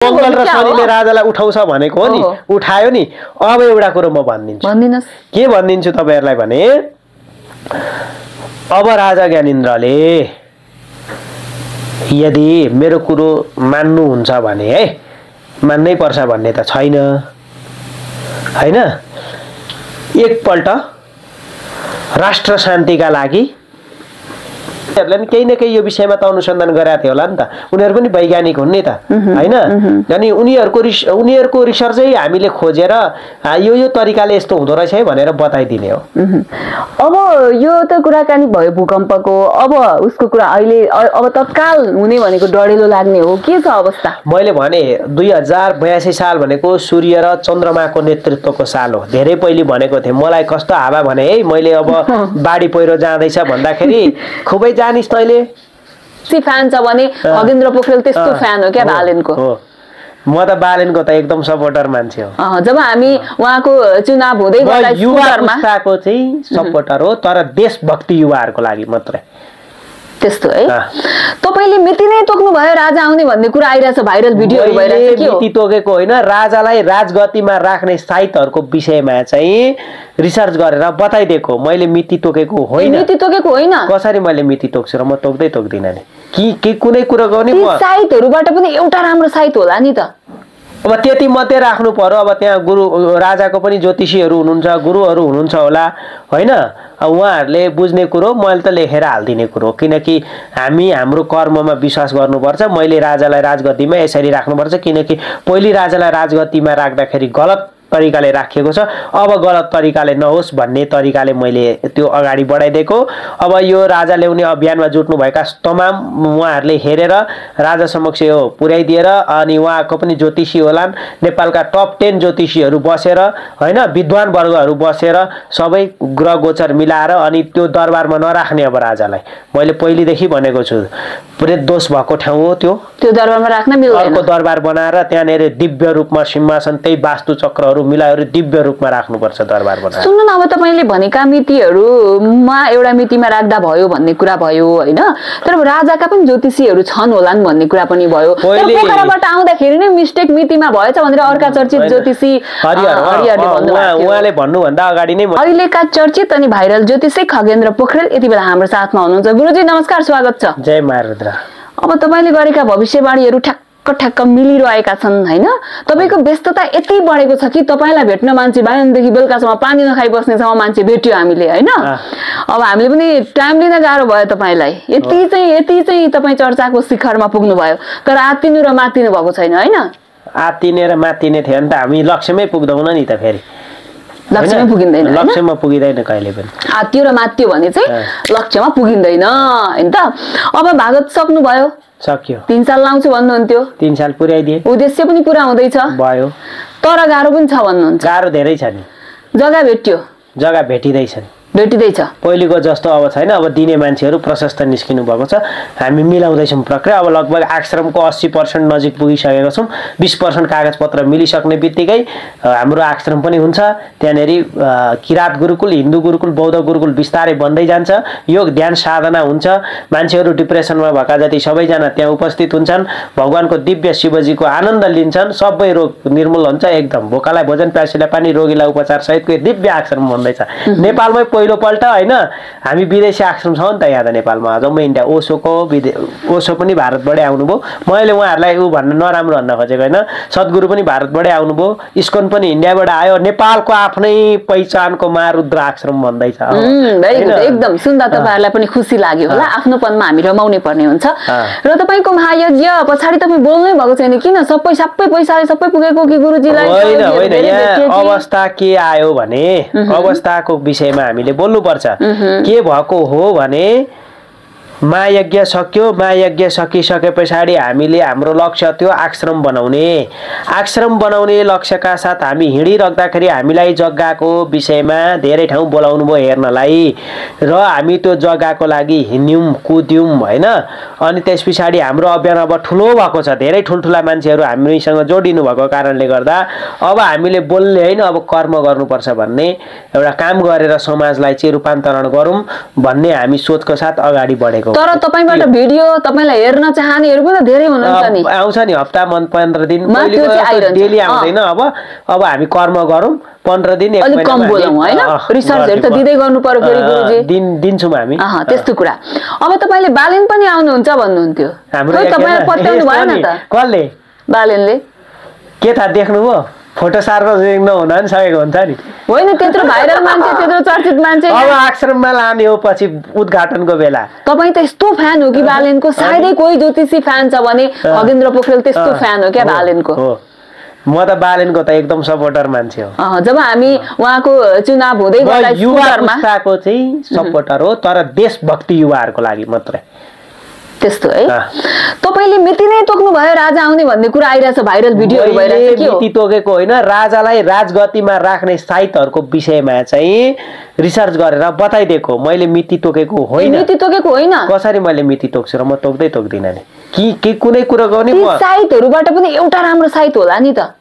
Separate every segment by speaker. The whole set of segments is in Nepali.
Speaker 1: मङ्गल र शनिले राजालाई उठाउँछ भनेको हो नि, उठायो नि। अब एउटा कुरो म भनिदिन्छु, के भनिदिन्छु तपाईहरुलाई भने अब राजा ज्ञानेन्द्रले यदि मेरो कुरो मान्नुहुन्छ भने है, मान्नै पर्छ भन्ने त छैन हैन। एकपल्ट राष्ट्र शान्तिका लागि उनीहरूले केही न केही यो विषयमा त अनुसन्धान गरेका थियो होला नि त, उनीहरू पनि वैज्ञानिक हुन् नि त हैन। अनि उनीहरूको रिसर्चै हामीले खोजेर यो तरिकाले यस्तो हुँदो रहेछ है भनेर बताइदिने हो।
Speaker 2: अब यो त कुराकानी भयो भूकम्पको, अब उसको कुरा अहिले अब तत्काल हुने भनेको डढेलो लाग्ने हो, के छ अवस्था?
Speaker 1: मैले भने 2082 साल भनेको सूर्य र चन्द्रमाको नेतृत्वको साल हो। धेरै पहिले भनेको थिएँ, मलाई कस्तो हावा भने है मैले अब बाढी पहिरो जाँदैछ भन्दाखेरि खुबै जानिस् तैले
Speaker 2: सी फ्यान छ भने खगेन्द्र पोखरेल त्यस्तो फ्यान हो क्या बालेनको?
Speaker 1: म त बालेनको त एकदम सपोर्टर मान्छे हो।
Speaker 2: जब हामी उहाँको चुनाव हुँदै गर्दा
Speaker 1: युवा पुस्ताको चाहिँ सपोर्टर हो, तर देशभक्ति युवाहरूको लागि मात्रै
Speaker 2: त्यस्तो है। तपाईले मिति नै तोक्नु भयो राजा आउने भन्ने कुरा आइरहेछ, भाइरल भिडियोहरु भइरहेछ। के हो?
Speaker 1: मिति तोकेको होइन, राजालाई राजगतिमा राख्ने साइतहरुको विषयमा चाहिँ रिसर्च गरेर बताइदिएको। मैले मिति तोकेको होइन।
Speaker 2: मिति तोकेको होइन?
Speaker 1: कसरी मैले मिति तोक्छु र म तोक्दिन नि। के कुनै कुरा गर्ने
Speaker 2: म साइतहरुबाट पनि एउटा राम्रो साइत होला नि त।
Speaker 1: अब त्यति मध्ये राख्नु पर्यो। अब त्यहाँ गुरु राजाको पनि ज्योतिषीहरू हुनुहुन्छ, गुरुहरू हुनुहुन्छ होला हैन। उहाँहरूले बुझ्ने कुरो मैले त लेखेर हाल्दिने कुरो, किनकि हामी हाम्रो कर्ममा विश्वास गर्नुपर्छ। मैले राजालाई राजगद्दीमा यसरी राख्नुपर्छ किनकि पहिले राजालाई राजगद्दीमा राख्दाखेरि गलत तरिकाले राखिएको छ, अब गलत तरिकाले नहोस् भन्ने तरिकाले मैले त्यो अगाडि बढाइदिएको। अब यो राजा ल्याउने अभियानमा जुट्नु भएका तमाम उहाँहरूले हेरेर राजा समक्ष यो पुर्याइदिएर, अनि उहाँको पनि ज्योतिषी होलान्, नेपालका टप 10 ज्योतिषीहरू बसेर हैन, विद्वान वर्गहरू बसेर सबै ग्रह गोचर मिलाएर अनि त्यो दरबारमा नराख्ने। अब राजालाई मैले पहिलेदेखि भनेको छु, प्रेत दोष भएको ठाउँ हो त्यो
Speaker 2: दरबारमा राख्न मिल्दैन।
Speaker 1: अर्को दरबार बनाएर त्यहाँनेर दिव्य रूपमा सिंहासन त्यही वास्तु चक्रहरू मिलाएर दिव्य रूपमा राख्नुपर्छ दरबार बनाएर।
Speaker 2: सुन्नु न, अब तपाईले भनेका मितिहरुमा एउटा मितिमा राख्दा भयो भन्ने कुरा भयो हैन, तर राजाका पनि ज्योतिषीहरू छन् होलान् भन्ने कुरा पनि भयो। तर पोखराबाट आउँदाखेरि नै मिस्टेक मितिमा भएछ भनेर अर्का चर्चित ज्योतिषी हरिहरले भन्नुभयो।
Speaker 1: उहाँले भन्नुभन्दा अगाडि नै
Speaker 2: अहिलेका चर्चित अनि भाइरल ज्योतिषी खगेन्द्र पोखरेल यति बेला हाम्रो साथमा हुनुहुन्छ। गुरुजी नमस्कार, स्वागत छ।
Speaker 1: जय महारुद्र।
Speaker 2: अब तपाईले गरेका भविष्यवाणीहरू ठ्याक्क मिलिरहेका छन् हैन। तपाईको व्यस्तता यति बढेको छ कि तपाईलाई भेट्न मान्छे बिहानदेखि बेलुकासम्म पानी नखाइ बस्नेसम्म मान्छे भेट्यो हामीले हैन। अब हामीले पनि टाइम लिन गाह्रो भयो तपाईलाई। यति चाहिँ तपाई चर्चाको शिखरमा पुग्नु भयो, तर आत्तिनु र मात्तिनु भएको छैन हैन।
Speaker 1: आत्तिने र मात्तिने थियो भने त हामी लक्ष्यमै पुग्दैनौँ नि त। फेरि
Speaker 2: लक्ष्यमा पुगिँदैन,
Speaker 1: लक्ष्यमा पुगिँदैन कहिले पनि।
Speaker 2: आत्तियो र मात्तियो भने चाहिँ लक्ष्यमा पुगिँदैन हैन त। अब भागत सक्नु भयो,
Speaker 1: सक्यो।
Speaker 2: 3 साल लाउँछु भन्नुहुन्थ्यो,
Speaker 1: 3 साल पुर्याइदिए,
Speaker 2: उद्देश्य पनि पुरा हुँदैछ
Speaker 1: भयो,
Speaker 2: तर गाह्रो पनि छ भन्नुहुन्छ।
Speaker 1: गाह्रो धेरै छ नि।
Speaker 2: जग्गा भेट्यो?
Speaker 1: जग्गा भेटिँदैछ, पहिलेको जस्तो अब छैन। अब दिने मान्छेहरू प्रशस्त निस्किनु भएको छ, हामी मिलाउँदैछौँ प्रक्रिया। अब लगभग आश्रमको 80% नजिक पुगिसकेको छौँ। 20% कागजपत्र मिलिसक्ने बित्तिकै हाम्रो आश्रम पनि हुन्छ। त्यहाँनेरि किरात गुरुकुल, हिन्दू गुरुकुल, बौद्ध गुरुकुल बिस्तारै बन्दै जान्छ। योग ध्यान साधना हुन्छ। मान्छेहरू डिप्रेसनमा भएका जति सबैजना त्यहाँ उपस्थित हुन्छन्, भगवानको दिव्य शिवजीको आनन्द लिन्छन्, सबै रोग निर्मूल हुन्छ एकदम। भोकालाई भोजन, प्यासीलाई पानी, रोगीलाई उपचार सहितको दिव्य आश्रम बन्दैछ नेपालमै पहिलोपल्ट हैन। हामी विदेशी आश्रम छ नि त यहाँ त नेपालमा, जम्मै इन्डिया। ओशो पनि भारतबाटै आउनुभयो। मैले उहाँहरूलाई भन्न नराम्रो भन्न खोजेको होइन, सद्गुरु पनि भारतबाटै आउनुभयो, इस्कन पनि इन्डियाबाट आयो। नेपालको आफ्नै पहिचानको महारुद्र आश्रम बन्दैछ।
Speaker 2: एकदम सुन्दा तपाईहरुलाई पनि खुसी लाग्यो होला। आफ्नोपनमा हामी रमाउनै पर्ने हुन्छ। र तपाईको महायज्ञ पछाडी तपाई बोल्नै भएको छैन किन? सबै पैसाले सबै पुगेको कि गुरुजीलाई?
Speaker 1: होइन, यहाँ अवस्था के आयो भने अवस्थाको विषयमा हामीले बोल्नु पर्छ। के भएको हो भने महायज्ञ सक्यो। महायज्ञ सकिसके पछाडि हामीले हाम्रो लक्ष्य थियो आश्रम बनाउने। आश्रम बनाउने लक्ष्यका साथ हामी हिँडिराख्दाखेरि हामीलाई जग्गाको विषयमा धेरै ठाउँ बोलाउनु भयो हेर्नलाई, र हामी त्यो जग्गाको लागि हिँड्यौँ कुद्यौँ हैन। अनि त्यस पछाडि हाम्रो अभियान अब ठुलो भएको छ। धेरै ठुल्ठुला मान्छेहरू हामीसँग जोडिनु भएको कारणले गर्दा अब हामीले बोल्ने हैन, अब कर्म गर्नुपर्छ भन्ने एउटा काम गरेर समाजलाई चाहिँ रूपान्तरण गरौँ भन्ने हामी सोचको साथ अगाडि बढेको भनेको।
Speaker 2: तर तपाईबाट भिडियो तपाईलाई हेर्न चाहनेहरु पनि धेरै हुनुहुन्छ नि।
Speaker 1: आउँछ नि हप्ता 15 दिन
Speaker 2: पहिलेको
Speaker 1: डेली आउँदैन। अब हामी कर्म गरौँ 15 दिन 1
Speaker 2: महिना कम बोलौँ हैन। रिसर्चहरु त दिदै गर्नु पर्यो फेरि गुरुजी।
Speaker 1: दिन्छौँ हामी।
Speaker 2: त्यस्तो कुरा। अब तपाईले बालेन पनि आउनुहुन्छ भन्नुहुन्थ्यो।
Speaker 1: हाम्रो
Speaker 2: तपाईले पत्याउनु भएन त?
Speaker 1: कसले?
Speaker 2: बालेनले।
Speaker 1: के थाहा देख्नुभयो? फोटो सार्वजनिक नहुन नि सकेको हुन्छ नि।
Speaker 2: होइन त्यत्रो भाइरल मान्छे त्यत्रो चर्चित मान्छे
Speaker 1: अब आश्रममा लाने हो पछि उद्घाटनको बेला।
Speaker 2: तपाई त यस्तो फ्यान हो कि बालेनको? सायदै कोही ज्योतिषी फ्यान छ भने खगेन्द्र पोखरेल त्यस्तो फ्यान हो क्या बालेनको?
Speaker 1: म त बालेनको त एकदम सपोर्टर मान्छे हो।
Speaker 2: जब हामी उहाँको चुनाव हुँदै गर्दा
Speaker 1: युवा पुस्ताको चाहिँ सपोर्टर हो तर देशभक्ति युवाहरूको लागि मात्रै।
Speaker 2: त्यस्तो है। तपाईले मिति नै तोक्नु भयो राजा आउने भन्ने कुरा आइरहेछ भाइरल भिडियोहरु भइरहेछ के हो?
Speaker 1: मिति तोकेको होइन राजालाई राजगतिमा राख्ने साइतहरुको विषयमा चाहिँ रिसर्च गरेर बताइदिएको मैले मिति तोकेको होइन।
Speaker 2: मिति तोकेको होइन।
Speaker 1: कसरी मैले मिति तोक्छु र म तोक्दैन नि कि कुनै कुराको नि
Speaker 2: म साइतहरुबाट पनि एउटा राम्रो साइत होला नि त।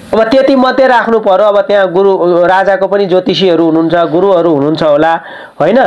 Speaker 1: अब त्यति मध्ये राख्नु पर्यो। अब त्यहाँ गुरु राजाको पनि ज्योतिषीहरू हुनुहुन्छ गुरुहरू हुनुहुन्छ होला होइन।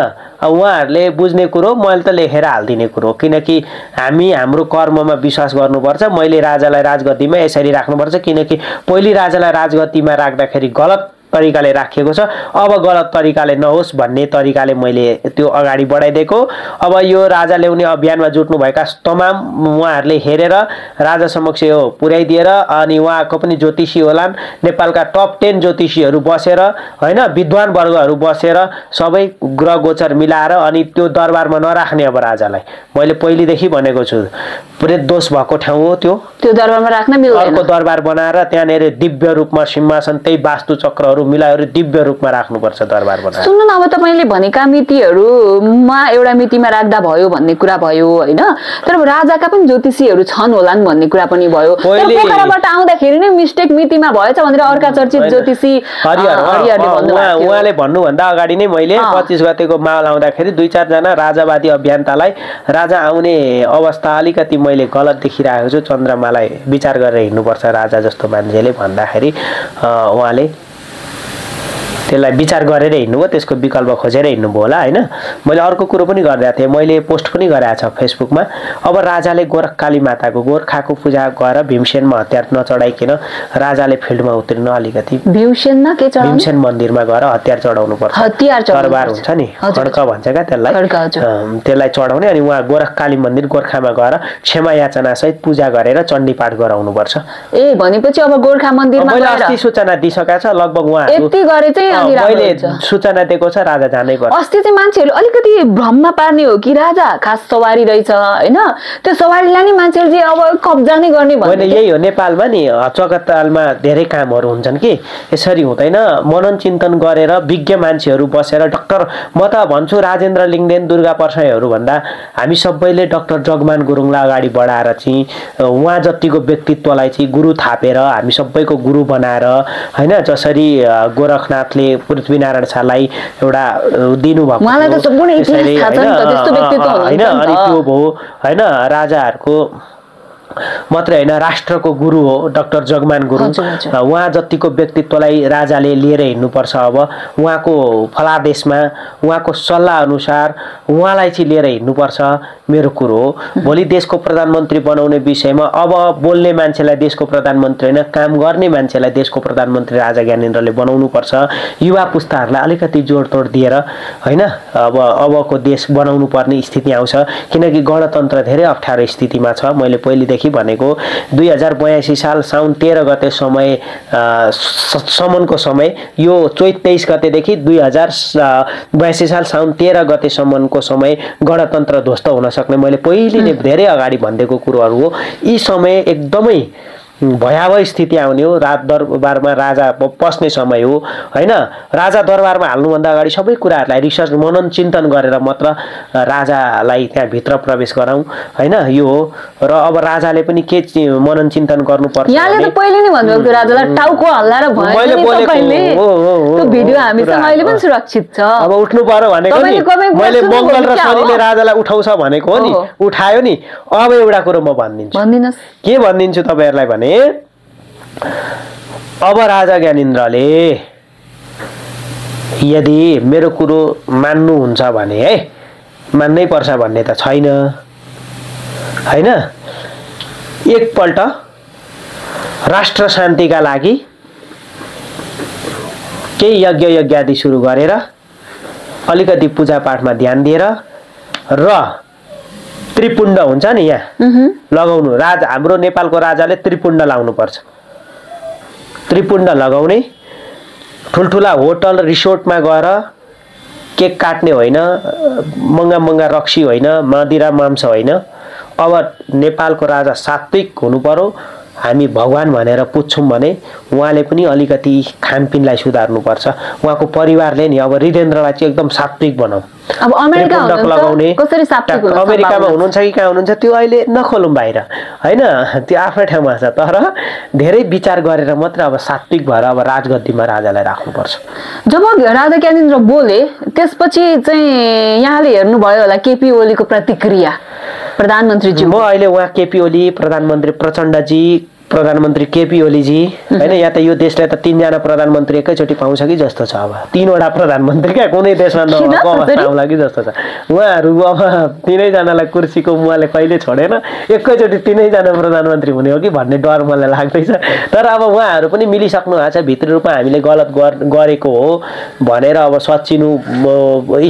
Speaker 1: उहाँहरूले बुझ्ने कुरो मैले त लेखेर हालिदिने कुरो किनकि हामी हाम्रो कर्ममा विश्वास गर्नुपर्छ। मैले राजालाई राजगद्दीमा यसरी राख्नुपर्छ किनकि पहिले राजालाई राजगद्दीमा राख्दाखेरि गलत तरिकाले राखिएको छ। अब गलत तरिकाले नहोस् भन्ने तरिकाले मैले त्यो अगाडि बढाइदिएको। अब यो राजा ल्याउने अभियानमा जुट्नुभएका तमाम उहाँहरूले हेरेर राजा समक्ष यो पुर्याइदिएर अनि उहाँको पनि ज्योतिषी होलान् नेपालका टप 10 ज्योतिषीहरू बसेर होइन विद्वान वर्गहरू बसेर सबै ग्रह गोचर मिलाएर अनि त्यो दरबारमा नराख्ने अब राजालाई मैले पहिलेदेखि भनेको छु। प्रेत दोष भएको ठाउँ हो त्यो
Speaker 2: दरबारमा राख्न मिल्दैन।
Speaker 1: अर्को दरबार बनाएर त्यहाँनेर दिव्य रूपमा सिंहासन त्यही वास्तु चक्रहरू मिलाएर दिव्य रूपमा राख्नुपर्छ दरबार बनाएर।
Speaker 2: सुन्नु न अब तपाईले भनेका मितिहरुमा एउटा मितिमा राख्दा भयो भन्ने कुरा भयो हैन। तर राजाका पनि ज्योतिषीहरु छन् होलान् भन्ने कुरा पनि भयो। तर पोखराबाट आउँदाखेरि नै मिस्टेक मितिमा भएछ भनेर अर्का चर्चित ज्योतिषी हरिहरले भन्नुभयो।
Speaker 1: उहाँले भन्नुभन्दा अगाडि नै मैले 25 गतेको माहौल आउँदाखेरि 2-4 जना राजावादी अभियन्तालाई राजा आउने अवस्था अलिकति मैले गलत देखिरहेको छु चन्द्रमालाई विचार गरेर हिँड्नुपर्छ राजा जस्तो मान्छेले भन्दाखेरि उहाँले त्यसलाई विचार गरेर हिँड्नुभयो त्यसको विकल्प खोजेर हिँड्नुभयो होला हैन। मैले अर्को कुरो पनि गरिरहेको थिएँ मैले पोस्ट पनि गरेको छ फेसबुकमा। अब राजाले गोरखकाली माताको गोर्खाको पूजा गरेर भीमसेनमा हतियार नचढाइकिन राजाले फिल्डमा उत्रिन अलिकति
Speaker 2: भीमसेनमा के चढाउनु
Speaker 1: भीमसेन मन्दिरमा गएर हतियार चढाउनु पर्छ।
Speaker 2: हतियार
Speaker 1: दरबार हुन्छ नि खड्क भन्छ क्या त्यसलाई चढाउने अनि उहाँ गोरखकाली मन्दिर गोर्खामा गएर क्षमा याचना सहित पूजा गरेर चण्डी पाठ गराउनु पर्छ।
Speaker 2: ए भनेपछि अब गोर्खा मन्दिरमा
Speaker 1: मैले अस्ति सूचना दिइसकेको छ लगभग उहाँ
Speaker 2: यति गरे चाहिँ
Speaker 1: मैले सूचना दिएको छ राजा जानै पर्छ।
Speaker 2: अस्ति चाहिँ मान्छेहरु अलिकति भ्रममा पार्ने हो कि राजा खास सवारी रहेछ हैन। त्यो सवारीलाई नि मान्छेहरु चाहिँ अब कब्जा नै गर्ने भन्ने
Speaker 1: हैन। यही हो नेपालमा नि चकतालमा धेरै कामहरु हुन्छन् कि यसरी हुँदैन। मनन चिन्तन गरेर विज्ञ मान्छेहरु बसेर डाक्टर म त भन्छु राजेन्द्र लिङ्गदेन दुर्गा परसाईहरु भन्दा हामी सबैले डाक्टर जगमान गुरुङलाई अगाडि बढाएर चाहिँ उहाँ जतिको व्यक्तित्वलाई चाहिँ गुरु थापेर हामी सबैको गुरु बनाएर हैन जसरी गोरखनाथले पृथ्वीनारायण शाहलाई एउटा दिनुभएको
Speaker 2: उहाँलाई त सम्पूर्ण इतिहास थाहा छ नि त त्यस्तो व्यक्तित्व हुनुहुन्छ नि त।
Speaker 1: अनि त्यो भयो हैन राजाहरुको मात्रै हैन राष्ट्रको गुरु हो डाक्टर जगमान गुरुङ। उहाँ जतिको व्यक्तित्वलाई राजाले लिएर हिँड्नुपर्छ। अब उहाँको फलादेशमा उहाँको सल्लाह अनुसार उहाँलाई चाहिँ लिएर हिँड्नुपर्छ मेरो कुरो हो। भोलि देशको प्रधानमन्त्री बनाउने विषयमा अब बोल्ने मान्छेलाई देशको प्रधानमन्त्री हैन काम गर्ने मान्छेलाई देशको प्रधानमन्त्री राजा ज्ञानेन्द्रले बनाउनु पर्छ। युवा पुस्ताहरूलाई अलिकति जोडतोड दिएर हैन अबको देश बनाउनु पर्ने स्थिति आउँछ किनकि गणतन्त्र धेरै अप्ठ्यारो स्थितिमा छ। मैले पहिलेदेखि भनेको 2082 साल साउन 13 गते समय सम्मको समय यो चैत 23 गतेदेखि 2082 साल साउन 13 गतेसम्मको समय गणतन्त्र ध्वस्त हुन सक्ने मैले पहिले नै धेरै अगाडि भन्देको कुरोहरू हो। यी समय एकदमै भयावह स्थिति आउने हो। रात दरबारमा राजा पस्ने समय हो हैन। राजा दरबारमा हाल्नुभन्दा अगाडि सबै कुराहरूलाई रिसर्च मनन चिन्तन गरेर मात्र राजालाई त्यहाँ भित्र प्रवेश गराउँ हैन यो हो। र अब राजाले पनि के मनन चिन्तन गर्नुपर्छ
Speaker 2: यहाँले त पहिले नै भन्नुभएको राजालाई टाउको हल्लाएर भयो नि तपाईले त्यो भिडियो हामीसँग अहिले पनि सुरक्षित छ।
Speaker 1: अब उठ्नु पर्यो भनेको नि मैले मंगल र शनिले राजालाई उठाउँछ भनेको हो नि उठायो नि। अब एउटा कुरो म भनिदिन्छु के भनिदिन्छु तपाईहरुलाई भने अब राजा ज्ञानेन्द्रले यदि मेरो कुरो मान्नुहुन्छ भने है मान्नै पर्छ भन्ने त छैन हैन। एकपल्ट राष्ट्र शान्तिका लागि केही यज्ञ यज्ञादि सुरु गरेर अलिकति पूजापाठमा ध्यान दिएर र त्रिपुण्ड हुन्छ नि यहाँ लगाउनु। हाम्रो नेपालको राजाले त्रिपुण्ड लाउनु पर्छ। त्रिपुण्ड लगाउने, ठुल्ठुला होटल रिसोर्टमा गएर केक काट्ने होइन, महँगा महँगा रक्सी होइन, मदिरा मांस होइन। अब नेपालको राजा सात्विक हुनु पर्यो। हामी भगवान भनेर पुज्छौँ भने उहाँले पनि अलिकति खानपिनलाई सुधार्नुपर्छ। उहाँको परिवारले नि अब हृदेन्द्रलाई चाहिँ एकदम सात्विक बनाऊ।
Speaker 2: अब
Speaker 1: अमेरिकामा हुनुहुन्छ कि कहाँ हुनुहुन्छ त्यो अहिले नखोलौँ बाहिर होइन, त्यो आफ्नै ठाउँमा छ। तर धेरै विचार गरेर मात्र अब सात्विक भएर अब राजगद्दीमा राजालाई राख्नुपर्छ।
Speaker 2: जब राजा ज्ञानेन्द्र बोले त्यसपछि चाहिँ यहाँले हेर्नुभयो होला केपी ओलीको प्रतिक्रिया प्रधानमन्त्रीज्यू।
Speaker 1: म अहिले उहाँ केपी ओली, प्रधानमन्त्री प्रचण्डजी, प्रधानमन्त्री केपी ओलीजी होइन, यहाँ त यो देशलाई त 3 जना प्रधानमन्त्री एकैचोटि पाउँछ कि जस्तो छ। अब 3 वटा प्रधानमन्त्री क्या कुनै देशमा नभएको अवस्था आउला कि जस्तो छ। उहाँहरू अब 3 जनालाई कुर्सीको मुहाले कहिले छोडेन, एकैचोटि 3 जना प्रधानमन्त्री हुने हो कि भन्ने डर मलाई लाग्दैछ। तर अब उहाँहरू पनि मिलिसक्नु भएको छ। भित्री रूपमा हामीले गलत गरेको हो भनेर अब सच्चिनु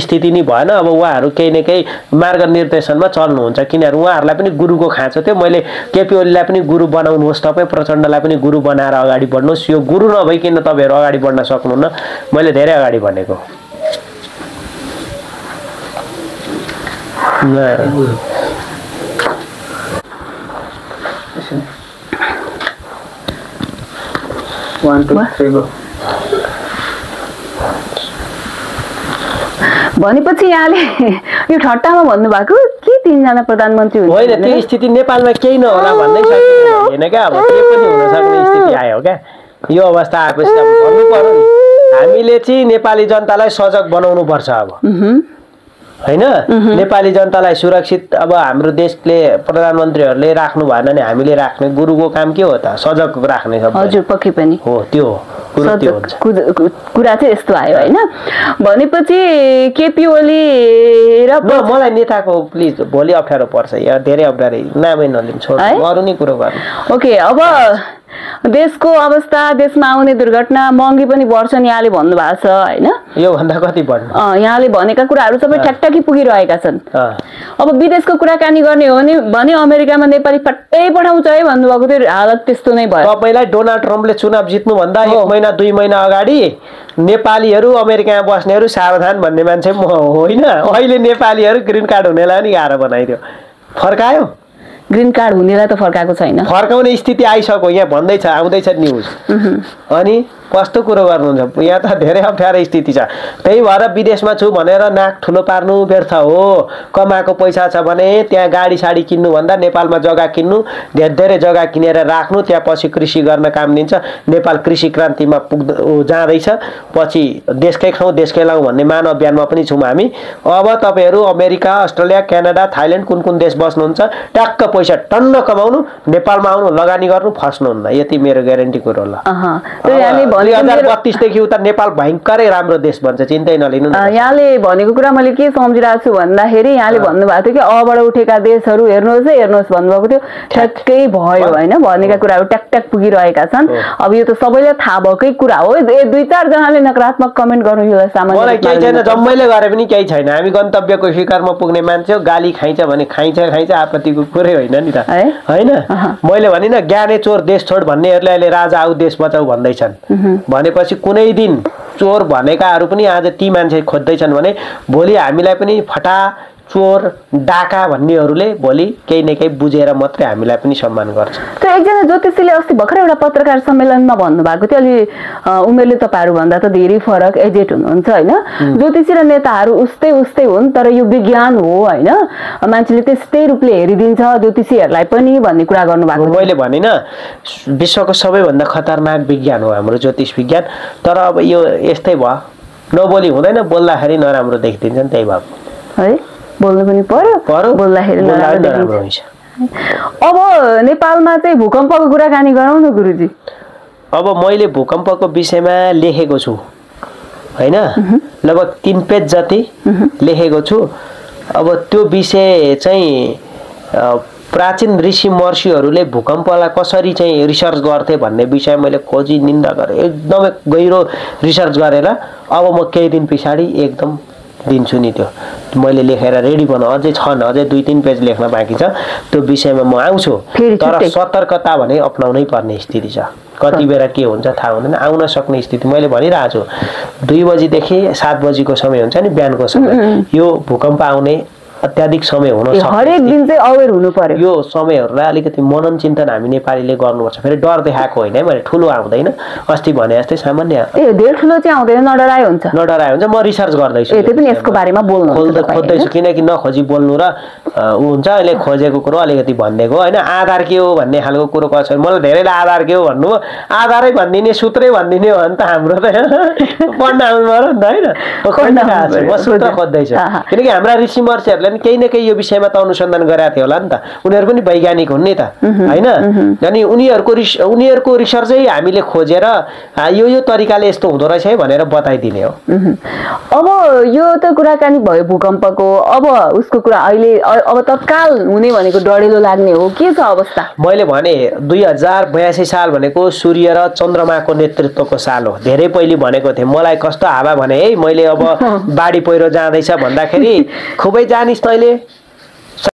Speaker 1: स्थिति नै भएन। अब उहाँहरू केही न केही मार्ग निर्देशनमा चल्नुहुन्छ, किनभने उहाँहरूलाई पनि गुरुको खाँचो थियो। मैले केपी ओलीलाई पनि गुरु बनाउनुहोस्, तपाईँ प्रचण्डलाई पनि गुरु बनाएर अगाडि बढ्नुहोस्। यो गुरु नभइकन तपाईँहरू अगाडि बढ्न सक्नुहुन्न, मैले धेरै अगाडि भनेको।
Speaker 2: भनेपछि यहाँले यो ठट्टामा भन्नुभएको के 3 जना प्रधानमन्त्री हुन्छ
Speaker 1: होइन, त्यो स्थिति नेपालमा केही नहोला भन्दै सकिँदैन होइन क्या। अब के पनि हुन सक्ने स्थिति आयो क्या। यो अवस्था आएपछि अब भन्नु पर्यो नि, हामीले चाहिँ नेपाली जनतालाई सजग बनाउनु पर्छ अब होइन। नेपाली जनतालाई सुरक्षित अब हाम्रो देशले प्रधानमन्त्रीहरूले राख्नु भएन भने हामीले राख्ने गुरुको काम के हो त? सजग राख्ने सब।
Speaker 2: हजुर पक्कै पनि
Speaker 1: हो त्यो
Speaker 2: कुरा चाहिँ यस्तो आयो होइन। भनेपछि केपी ओली र
Speaker 1: मलाई नेताको प्लिज भोलि अप्ठ्यारो पर्छ यार, धेरै अप्ठ्यारो, नामै नलिम, छोड अरू नै कुरो गर्नु।
Speaker 2: ओके, अब देशको अवस्था, देशमा आउने दुर्घटना, महँगी पनि बढ्छन् यहाँले भन्नुभएको छ होइन।
Speaker 1: यो भन्दा कति बढ्नु?
Speaker 2: यहाँले भनेका कुराहरू सबै ठ्याकठ्याकी पुगिरहेका छन्। अब विदेशको कुराकानी गर्ने हो भने अमेरिकामा नेपाली पट्टै पठाउँछ है भन्नुभएको थियो, हालत त्यस्तो नै भयो।
Speaker 1: तपाईँलाई डोनाल्ड ट्रम्पले चुनाव जित्नु भन्दा 1 महिना 2 महिना अगाडि नेपालीहरू अमेरिकामा बस्नेहरू सावधान भन्ने मान्छे म होइन। अहिले नेपालीहरू ग्रिन कार्ड हुनेलाई नि गाह्रो बनाइदियो, फर्कायो।
Speaker 2: ग्रिन कार्ड हुनेलाई त फर्काएको छैन,
Speaker 1: फर्काउने स्थिति आइसक्यो। यहाँ भन्दैछ, आउँदैछ न्युज। अनि कस्तो कुरो गर्नुहुन्छ? यहाँ त धेरै अप्ठ्यारो स्थिति छ। त्यही भएर विदेशमा छु भनेर नाक ठुलो पार्नु व्यर्थ हो। कमाएको पैसा छ भने त्यहाँ गाडी साडी किन्नुभन्दा नेपालमा जग्गा किन्नु, धेरै जग्गा किनेर राख्नु, त्यहाँ पछि कृषि गर्न काम दिन्छ। नेपाल कृषि क्रान्तिमा जाँदैछ, पछि देशकै खाउँ देशकै लाउँ भन्ने मान अभियानमा पनि छौँ हामी। अब तपाईँहरू अमेरिका, अस्ट्रेलिया, क्यानाडा, थाइल्यान्ड कुन कुन देश बस्नुहुन्छ, ट्याक्क पैसा टन्न कमाउनु, नेपालमा आउनु, लगानी गर्नु, फस्नुहुन्न। यति मेरो ग्यारेन्टी कुरो होला। 2032 देखि उता नेपाल भयङ्करै राम्रो देश भन्छ, चिन्तै नलिनु।
Speaker 2: यहाँले भनेको कुरा मैले के सम्झिरहेको छु भन्दाखेरि यहाँले भन्नुभएको थियो कि अबाट उठेका देशहरू हेर्नुहोस् है हेर्नुहोस् भन्नुभएको थियो, ठ्याक्कै भयो होइन। भनेका कुराहरू ट्याक पुगिरहेका छन्। अब यो त सबैलाई थाहा भएकै कुरा हो। 2-4 जनाले नकारात्मक कमेन्ट गर्नु यो सामान्य,
Speaker 1: मलाई केही छैन, जम्मैले गरे पनि केही छैन। हामी गन्तव्यको शिखरमा पुग्ने मान्छे हो। गाली खाइन्छ भने खाइन्छ, आपत्तिको कुरै होइन नि त होइन। मैले भनिन ज्ञाने चोर देश छोड भन्नेहरूले अहिले राजा आऊ देश बचाऊ भन्दैछन् भनेपछि कुनै दिन चोर भनेकाहरू पनि आज ती मान्छे खोज्दैछन् भने भोलि हामीलाई पनि फटा चोर डाका भन्नेहरूले भोलि केही न केही बुझेर मात्रै हामीलाई पनि सम्मान गर्छ।
Speaker 2: त्यो एकजना ज्योतिषीले अस्ति भर्खर एउटा पत्रकार सम्मेलनमा भन्नुभएको थियो, अलि उमेरले तपाईँहरू भन्दा त धेरै फरक एजेड हुनुहुन्छ होइन। ज्योतिषी र नेताहरू उस्तै हुन्, तर यो विज्ञान हो होइन, मान्छेले त्यस्तै रूपले हेरिदिन्छ ज्योतिषीहरूलाई पनि भन्ने कुरा गर्नुभएको थियो।
Speaker 1: मैले भनिन विश्वको सबैभन्दा खतरनाक विज्ञान हो हाम्रो ज्योतिष विज्ञान। तर अब यो यस्तै भयो, नबोली हुँदैन, बोल्दाखेरि नराम्रो देखिदिन्छ नि, त्यही भएको
Speaker 2: है। बोल्नु पनि पर्यो, बोल्दाखेरि नराम्रो हुन्छ। अब नेपालमा चाहिँ भूकम्पको कुराकानी गरौँ न गुरुजी।
Speaker 1: अब मैले भूकम्पको विषयमा लेखेको छु होइन, लगभग 3 पेज जति लेखेको छु। अब त्यो विषय चाहिँ प्राचीन ऋषि महर्षिहरूले भूकम्पलाई कसरी चाहिँ रिसर्च गर्थे भन्ने विषय मैले खोजी निन्दा गरेँ, एकदमै गहिरो रिसर्च गरेर अब म केही दिन पछाडि एकदम दिन्छु नि त्यो मैले लेखेर रेडी बनाऊ। अझै छन्, अझै 2-3 पेज लेख्न बाँकी छ, त्यो विषयमा म आउँछु। तर सतर्कता भने अपनाउनै पर्ने स्थिति छ। कति बेला के हुन्छ थाहा हुँदैन, आउन सक्ने स्थिति। मैले भनिरहेको छु 2 बजीदेखि 7 बजीको समय हुन्छ नि बिहानको समय, यो भूकम्प आउने अत्याधिक समय हुन सक्छ।
Speaker 2: हरेक दिन चाहिँ अवेर हुनु पर्यो।
Speaker 1: यो समयहरूलाई अलिकति मनन चिन्तन हामी नेपालीले गर्नुपर्छ। फेरि डर देखाएको होइन है मैले, ठुलो आउँदैन, अस्ति भने जस्तै सामान्य
Speaker 2: धेर ठुलो चाहिँ आउँदैन, नडराए हुन्छ।
Speaker 1: नडराए हुन्छ। म रिसर्च गर्दैछु,
Speaker 2: त्यो पनि यसको बारेमा बोल्नु
Speaker 1: खोज्दैछु, किनकि नखोजी बोल्नु र ऊ हुन्छ अहिले खोजेको कुरो अलिकति भनिदिएको होइन। आधार के हो भन्ने खालको कुरो कसरी, मलाई धेरैले आधार के हो भन्नुभयो, आधारै भनिदिने सूत्रै भनिदिने हो भने त हाम्रो त पढ्न आउनु पर्यो नि त होइन। म सूत्र खोज्दैछु, किनकि हाम्रा ऋषि महर्षिहरूले केही न केही यो विषयमा त अनुसन्धान गरेका थियो होला नि त, उनीहरू पनि वैज्ञानिक हुन् नि त होइन। अनि उनीहरूको रिसर्चै हामीले खोजेर यो तरिकाले यस्तो हुँदो रहेछ है भनेर बताइदिने हो।
Speaker 2: अब यो त कुराकानी भयो भूकम्पको, अब उसको कुरा अहिले अब तत्काल हुने भनेको डढेलो लाग्ने हो, के छ अवस्था?
Speaker 1: मैले भने 2082 साल भनेको सूर्य र चन्द्रमाको नेतृत्वको साल हो। धेरै पहिले भनेको थिएँ, मलाई कस्तो हावा भने है मैले अब बाढी पहिरो जाँदैछ भन्दाखेरि खुबै जानिस् तैँले